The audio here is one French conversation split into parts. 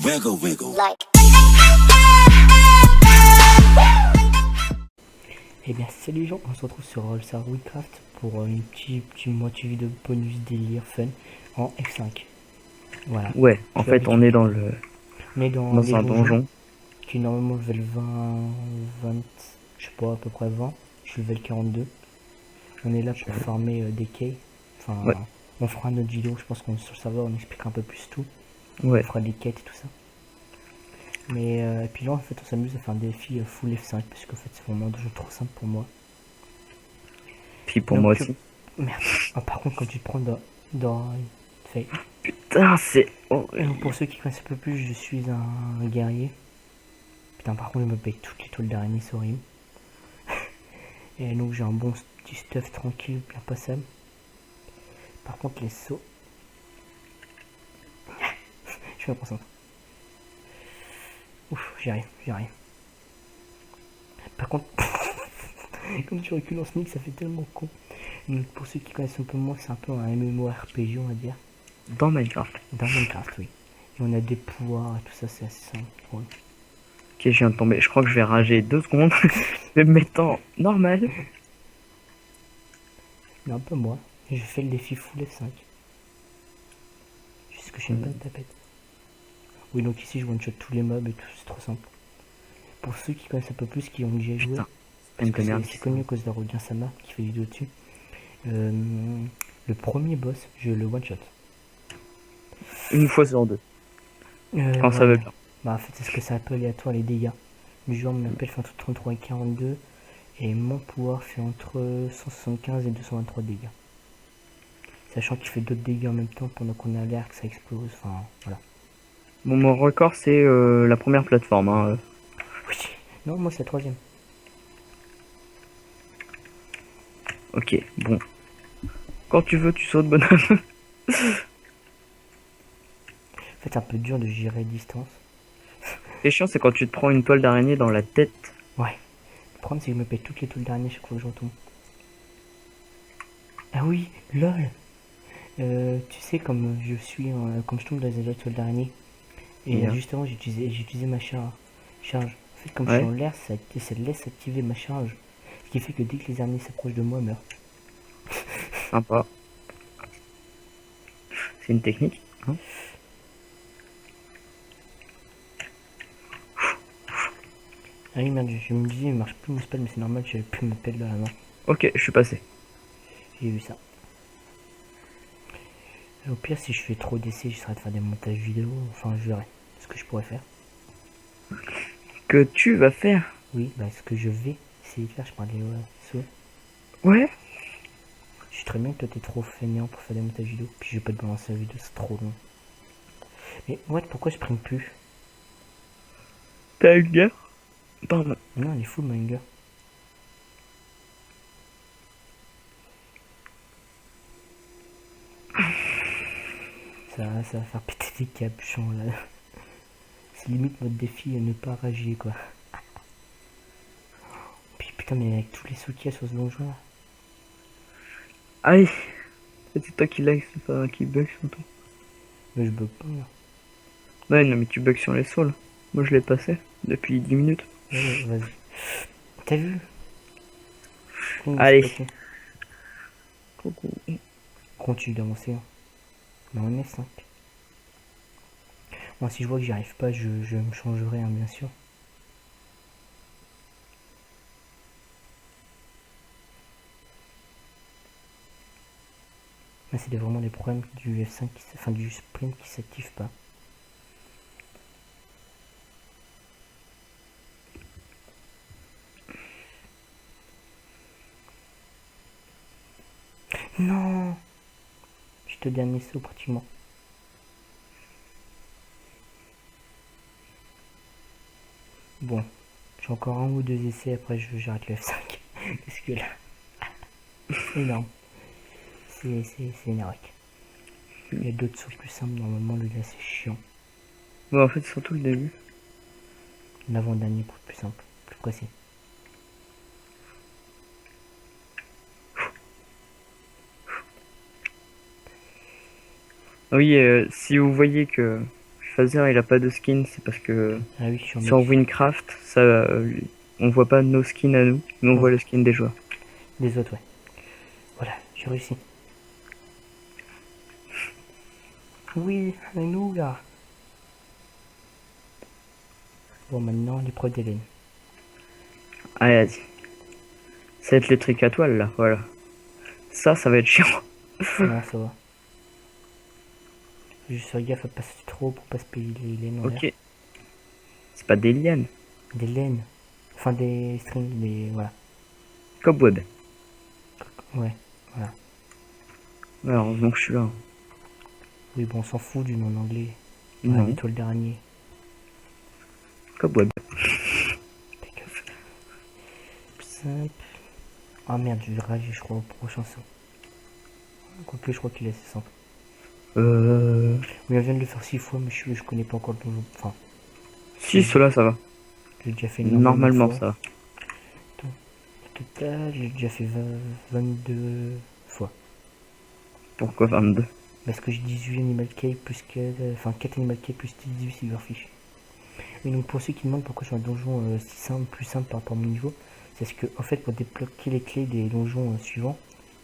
Wiggle, wiggle. Like. Eh bien salut les gens, on se retrouve sur All-Star Witchcraft pour une petite moitié vidéo bonus délire fun en F5. Voilà. Ouais, en fait, on est dans le On est dans les un donjon. qui est normalement level 20, je sais pas, à peu près 20. Je suis level 42. On est là pour farmer des quais. Enfin, Ouais. on fera un autre vidéo, je pense qu'on sur le serveur on expliquera un peu plus tout. Ouais. On fera des quêtes et tout ça. Mais et puis là en fait on s'amuse à faire des défis full F5 parce qu'en fait c'est vraiment un jeu trop simple pour moi. Puis pour Donc, moi aussi. Merde. Ah, par contre quand tu te prends dans fait. Putain, c'est Et horrible. donc, pour ceux qui connaissent un peu plus, je suis un guerrier. Putain, par contre, je me paye toutes les toiles d'araignée, c'est horrible. Et donc, j'ai un bon petit stuff tranquille, bien passable. Par contre, les sauts. Je me concentre. Ouf, j'y arrive. Par contre, comme tu recules en sneak, ça fait tellement con. Donc, pour ceux qui connaissent un peu moins, c'est un peu un MMORPG, on va dire. Dans Minecraft. Dans Minecraft, oui. Et on a des pouvoirs et tout ça, c'est assez simple. Ouais. Ok, je viens de tomber. Je crois que je vais rager 2 secondes. Je vais me mettre en normal. Mais un peu moi. J'ai fait le défi full F5. Juste que je suis une bonne tapette. Oui, donc ici je one-shot tous les mobs et tout, c'est trop simple. Pour ceux qui connaissent un peu plus, qui ont déjà joué, Putain, parce une que merde. c'est connu à cause d'Arodien Sama qui fait des vidéos dessus. Le premier boss, je le one-shot. Une fois sur 2. Quand ça va bien. Bah en fait c'est ce que ça appelle aléatoire les dégâts. Le joueur m'appelle fait entre 33 et 42 et mon pouvoir fait entre 175 et 223 dégâts. Sachant qu'il fait d'autres dégâts en même temps pendant qu'on est à l'air, que ça explose, enfin voilà. Bon, mon record, c'est la première plateforme. Hein. Oui. Non, moi c'est la troisième. Ok, bon. Quand tu veux, tu sautes, bonhomme. En fait c'est un peu dur de gérer distance. Ce qui est chiant, c'est quand tu te prends une toile d'araignée dans la tête. Ouais. Le problème c'est que je me paye toutes les toules d'araignée chaque fois que je retombe. Ah oui, lol. Tu sais comme je suis comme je tombe dans les toules d'araignée. Et Yeah. justement j'ai utilisé ma charge. En fait comme je Ouais. suis en l'air, ça laisse activer ma charge. Ce qui fait que dès que les araignées s'approchent de moi, elles meurent. Sympa. C'est une technique. Hein. Ah oui merde, je me disais il marche plus mon spell mais c'est normal, j'avais plus ma pelle dans la main. Ok, je suis passé. J'ai vu ça. Et au pire si je fais trop d'essais, j'essaierai de faire des montages vidéo, enfin je verrai ce que je pourrais faire. Que tu vas faire? Oui, bah ce que je vais essayer de faire, je parlais souhait. Ouais. Je suis très bien que toi t'es trop fainéant pour faire des montages vidéo, puis je vais pas te balancer la vidéo, c'est trop long. Mais ouais, pourquoi je prime plus? T'as une guerre? Pardon. Non, elle est full ma hunger. Ça va faire péter des capuchons là. C'est limite notre défi ne pas rager quoi. Puis putain, mais avec tous les sous qu'il y a sur ce donjon là. Aïe. C'est toi qui lag, c'est pas qui bug sur toi. Mais je bug pas là. Ouais, non, mais tu bugs sur les sauts là. Moi, je l'ai passé depuis 10 minutes. Ouais, vas-y. T'as vu? Allez. Okay. Coucou. Continue d'avancer. Hein. Mais on est 5. Moi, si je vois que j'y arrive pas, je me changerai, hein, bien sûr. Là, c'est vraiment les problèmes du F5, enfin du sprint qui s'active pas. Non, j'étais au dernier saut pratiquement. Bon, j'ai encore un ou deux essais, après j'arrête le F5. Parce que là, c'est énorme. C'est énergique. Il y a d'autres sauts plus simples, normalement, lui là c'est chiant. Ouais, en fait, c'est surtout le début. L'avant-dernier pour être plus simple, plus précis. Oui, si vous voyez que je Phaser il a pas de skin, c'est parce que Ah oui, je suis en sur mode. Winecraft, ça, on voit pas nos skins à nous, mais on Ouais. voit le skin des joueurs. Des autres, ouais. Voilà, j'ai réussi. Oui, alléluia. Bon, maintenant, l'épreuve d'Hélène. Allez, vas-y. Ça va être les trucs à toile là, voilà. Ça va être chiant. Non, ça va. Juste faire gaffe à passer trop pour pas se payer les laines en l'air. Ok, c'est pas des lianes. Des laines. Enfin, des strings, des. Voilà. Cobweb. Ouais, voilà. Ouais, heureusement que je suis là. Oui, bon, on s'en fout du nom en anglais. Voilà, Non, dis-toi le dernier. Cobweb. Plus simple. Ah merde, je vais rager, je crois, au prochain saut. Quoique, je crois qu'il est assez simple. Oui, on vient de le faire 6 fois, mais je connais pas encore le donjon. Enfin, Si, cela ça va. j'ai déjà fait énormément de Normalement fois. ça va. Au total, j'ai déjà fait 22 fois. Pourquoi 22? Parce que j'ai 18 Animal Cave plus 4, enfin 4 Animal Cave plus 18 Silverfish. Et donc pour ceux qui demandent pourquoi j'ai un donjon si simple, plus simple par rapport à mon niveau, c'est parce que en fait pour débloquer les clés des donjons suivants,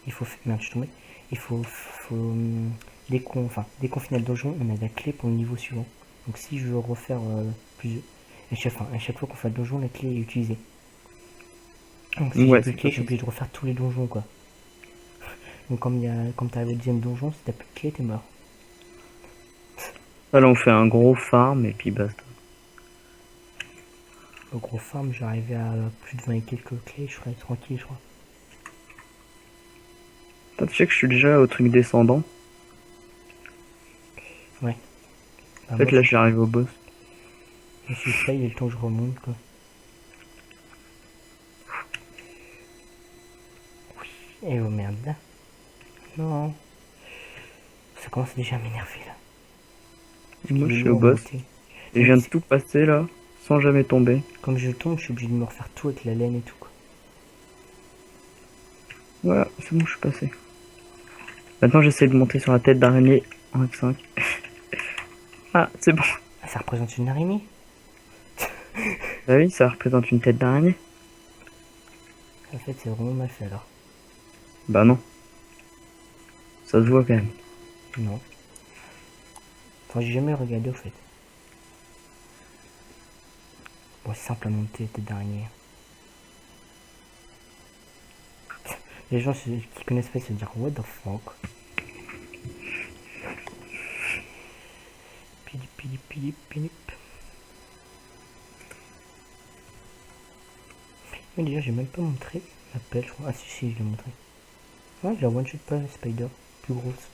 il faut merde, je suis tombé. Il faut dès qu'on finit le donjon, on a la clé pour le niveau suivant. Donc si je veux refaire plusieurs, à chaque fois qu'on fait le donjon, la clé est utilisée. Donc si j'ai Ouais, plus c'est de pas clé, je suis comme obligé ça. de refaire tous les donjons quoi. Donc comme t'arrives au 10ème donjon, si t'as plus de clé, t'es mort. Là on fait un gros farm et puis basta. Au gros farm, j'arrivais à plus de 20 et quelques clés, je serais tranquille je crois. Toi, tu sais que je suis déjà au truc descendant. Ouais. Bah En moi fait je là suis, j'arrive au boss. je suis fail et le temps que je remonte quoi. Et oh merde là. Non. Ça commence déjà à m'énerver là. Parce Moi qu'il je est suis au lourd à boss. monter. Et je Donc viens de tout passer là, sans jamais tomber. comme je tombe, je suis obligé de me refaire tout avec la laine et tout quoi. Voilà, c'est bon, je suis passé. Maintenant j'essaie de monter sur la tête d'araignée en F5. Ah, c'est bon. Ah, ça représente une araignée. Bah oui, ça représente une tête d'araignée. En fait c'est vraiment mal fait alors. Bah non, ça se voit quand même. Non. Enfin j'ai jamais regardé au fait. Bon c'est simple à monter tête d'araignée. Les gens qui connaissent pas ils se disent what the fuck. Pili pili pili pilip. Mais déjà j'ai même pas montré la pelle je crois. Ah si je l'ai montré. Ouais je la one shot pas la spider. Plus grosse.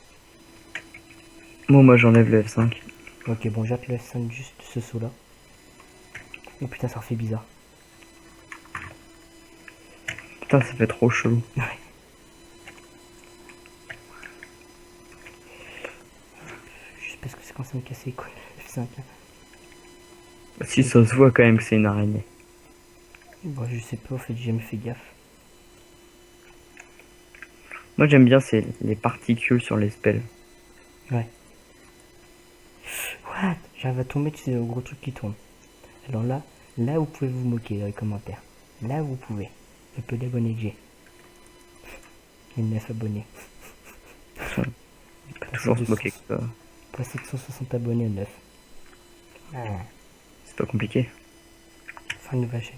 Bon, moi j'enlève le F5. Ok bon j'atte le F5 juste ce saut là. Oh putain ça refait bizarre. Putain, ça fait trop chelou. Juste parce que c'est quand ça me casse les couilles le F5 là. Si, ça se voit quand même que c'est une araignée. Bon je sais pas au fait j'ai jamais fait gaffe. Moi j'aime bien c'est les particules sur les spells. Ouais. What? J'arrive à tomber tu sais le gros truc qui tourne. Alors là vous pouvez vous moquer dans les commentaires. Là vous pouvez. Le peu d'abonnés que j'ai. Les 9 abonnés. On peut toujours se moquer que ça. Passer de 160 abonnés à 9. Ah, C'est pas compliqué. faire une nouvelle chaîne.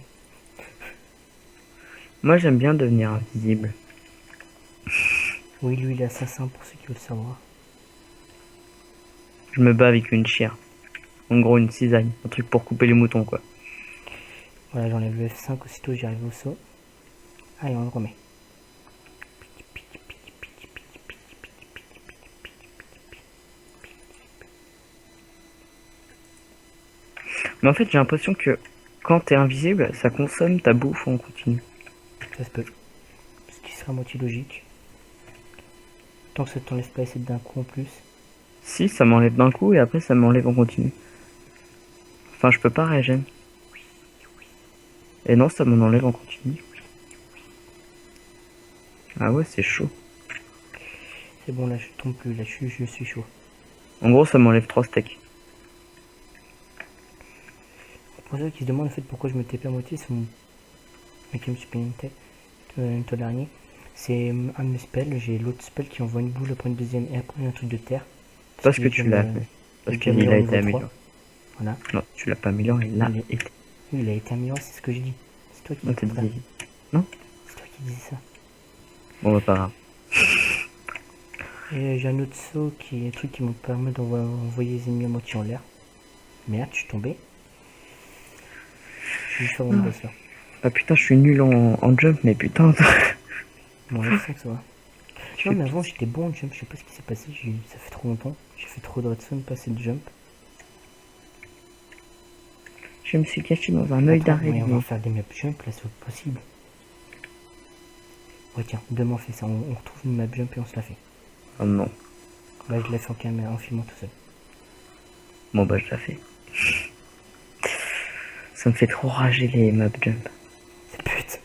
Moi j'aime bien devenir invisible. Oui, lui il est assassin pour ceux qui veulent savoir. Je me bats avec une chire. En gros une cisaille. Un truc pour couper les moutons quoi. Voilà, j'enlève le F5 aussitôt j'y arrive au saut. Allez, on le remet. Mais en fait j'ai l'impression que quand t'es invisible, ça consomme ta bouffe en continu. Ça se peut. Ce qui serait à moitié logique. Tant que ça t'enlève pas essayer d'un coup en plus. Si, ça m'enlève d'un coup et après ça m'enlève en continu. Enfin je peux pas régène. Et non, ça m'en enlève en continu. Ah ouais, c'est chaud. C'est bon, là je tombe plus, là je suis chaud. En gros, ça m'enlève 3 steaks. Pour ceux qui se demandent en fait pourquoi je me TP à moitié, c'est mon mec qui me super une toile d'araignée. C'est un de mes spells, j'ai l'autre spell qui envoie une boule après une deuxième et après un truc de terre. Parce que tu l'as fait. Parce J'ai qu'il a été niveau 3. amélioré. Voilà. Non, tu l'as pas amélioré, il a été. Oui, il a été amélioré, c'est ce que je dis. C'est toi qui Non, dis t'as ça. dit. Non. C'est toi qui dis ça. Bon, bah, pas grave. Et j'ai un autre saut qui est un truc qui me permet d'envoyer les ennemis à moitié en l'air. Merde, je suis tombé. Je suis juste avant le boss là. Ah putain, je suis nul en jump, mais putain. Bon, F5 ça va. Non, mais avant j'étais bon en jump, je sais pas ce qui s'est passé, ça fait trop longtemps. J'ai fait trop de redstone, pas assez de jump. Je me suis caché dans un œil Attends, d'araignée. on va faire des maps jump là, c'est possible. Ouais, tiens, demain on fait ça, on retrouve une map jump et on se la fait. Oh non. Bah, je l'ai fait en filmant tout seul. Bon, bah, je la fais. Ça me fait trop rager les map jump. C'est pute.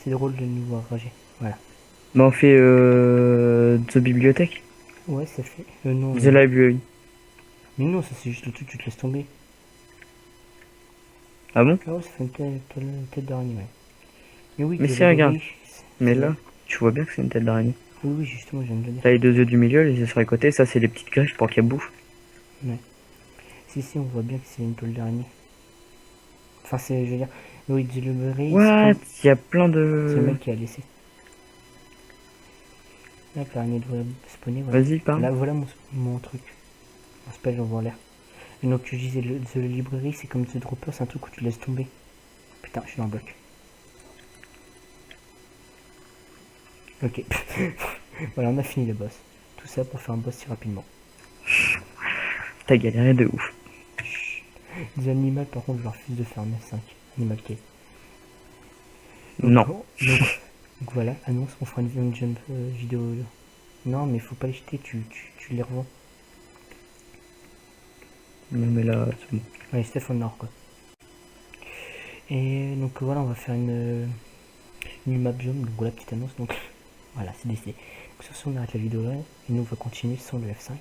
C'est drôle de nous voir rager. Voilà. Bah, on fait The Bibliothèque. Ouais, ça fait. Non. The Library. Mais non, ça c'est juste le truc, tu te laisses tomber. Ah bon? Ah ouais, ça fait une tête d'araignée, ouais. Mais oui, Mais The si, regarde. Library, Mais là, tu vois bien que c'est une tête d'araignée. Oui, oui, justement, je viens de le dire. T'as les deux yeux du milieu, les yeux sur les côtés, ça c'est les petites griffes pour qu'elles bouffent. Si, on voit bien que c'est une toile d'araignée. Enfin, c'est, je veux dire, oui, The Library, What? Il y a plein c'est le de... mec qui a laissé. Là, l'araignée doit spawner, voilà. Vas-y, parle. Là, voilà mon truc. Mon spell, j'envoie en l'air. Et donc, je disais, The Library, c'est comme The Dropper, c'est un truc où tu laisses tomber. Putain, je suis dans le bloc. Ok. Voilà, on a fini le boss. Tout ça pour faire un boss si rapidement. T'as galéré de ouf. Des animaux, par contre, je leur refuse de faire un F5. Animal Cave. Non. Donc voilà, annonce, on fera une jump vidéo. Non, mais faut pas les jeter, tu les revends. Non mais là, c'est bon. Ouais, Steph on or quoi. Et donc voilà, on va faire une map jump, donc voilà, petite annonce. Donc voilà, c'est décidé. Donc sur ce, on arrête la vidéo là, et nous on va continuer sans le F5.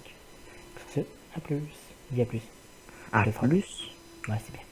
Sur ce, à plus. Dis à plus. À Je le ferai. plus. Ouais, c'est bien.